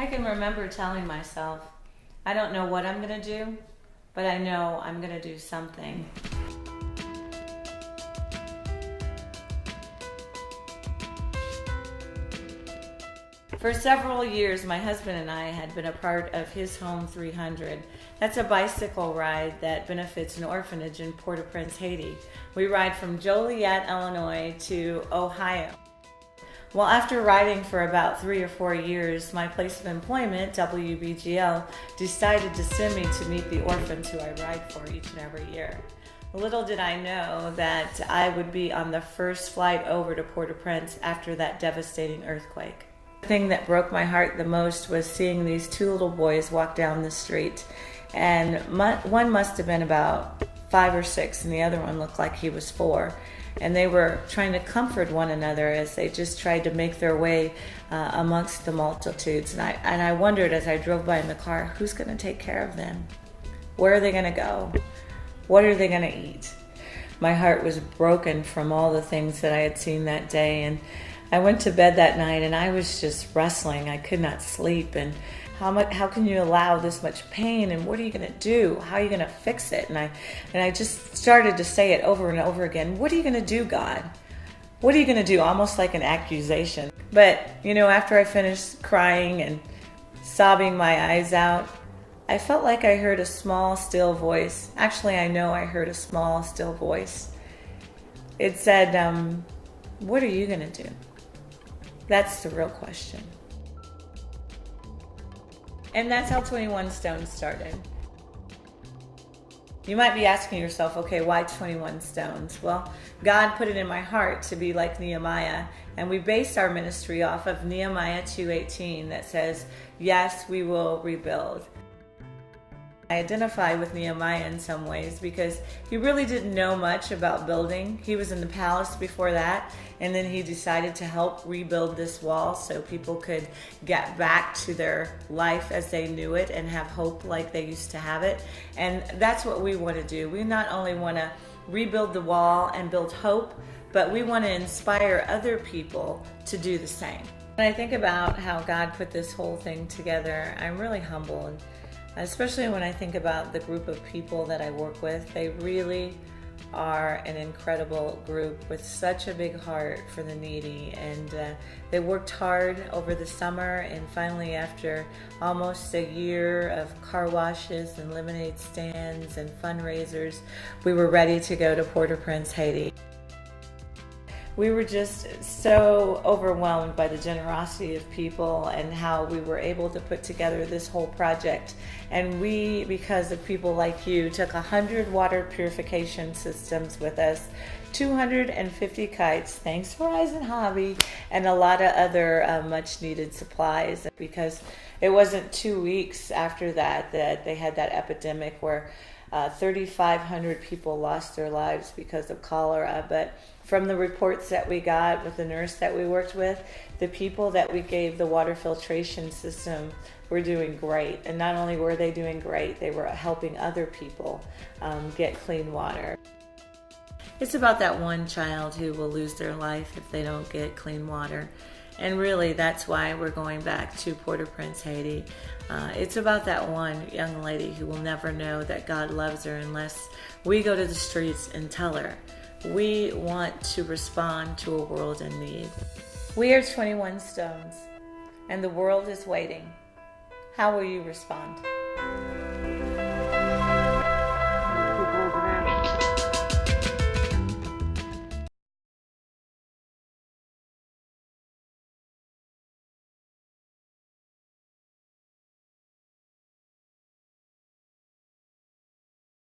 I can remember telling myself, I don't know what I'm going to do, but I know I'm going to do something. For several years, my husband and I had been a part of His Home 300. That's a bicycle ride that benefits an orphanage in Port-au-Prince, Haiti. We ride from Joliet, Illinois to Ohio. Well, after riding for about 3 or 4 years, my place of employment, WBGL, decided to send me to meet the orphans who I ride for each and every year. Little did I know that I would be on the first flight over to Port-au-Prince after that devastating earthquake. The thing that broke my heart the most was seeing these two little boys walk down the street. And one must have been about 5 or 6, and the other one looked like he was 4. And they were trying to comfort one another as they just tried to make their way amongst the multitudes. And I wondered as I drove by in the car, who's going to take care of them? Where are they going to go? What are they going to eat? My heart was broken from all the things that I had seen that day. And I went to bed that night and I was just wrestling. I could not sleep. And how can you allow this much pain, and what are you going to do? How are you going to fix it? And I just started to say it over and over again. What are you going to do, God? What are you going to do? Almost like an accusation. But, after I finished crying and sobbing my eyes out, I felt like I heard a small, still voice. Actually, I know I heard a small, still voice. It said, what are you going to do? That's the real question. And that's how 21 Stones started. You might be asking yourself, okay, why 21 Stones? Well, God put it in my heart to be like Nehemiah, and we based our ministry off of Nehemiah 2:18 that says, yes, we will rebuild. I identify with Nehemiah in some ways because he really didn't know much about building. He was in the palace before that, and then he decided to help rebuild this wall so people could get back to their life as they knew it and have hope like they used to have it. And that's what we want to do. We not only want to rebuild the wall and build hope, but we want to inspire other people to do the same. When I think about how God put this whole thing together, I'm really humbled. Especially when I think about the group of people that I work with. They really are an incredible group with such a big heart for the needy, and they worked hard over the summer, and finally after almost a year of car washes and lemonade stands and fundraisers, we were ready to go to Port-au-Prince, Haiti. We were just so overwhelmed by the generosity of people and how we were able to put together this whole project. And we, because of people like you, took 100 water purification systems with us, 250 kites, thanks Horizon Hobby, and a lot of other much needed supplies, because it wasn't 2 weeks after that they had that epidemic where 3,500 people lost their lives because of cholera. But from the reports that we got with the nurse that we worked with, the people that we gave the water filtration system were doing great. And not only were they doing great, they were helping other people get clean water. It's about that one child who will lose their life if they don't get clean water. And really, that's why we're going back to Port-au-Prince, Haiti. It's about that one young lady who will never know that God loves her unless we go to the streets and tell her. We want to respond to a world in need. We are 21 Stones, and the world is waiting. How will you respond?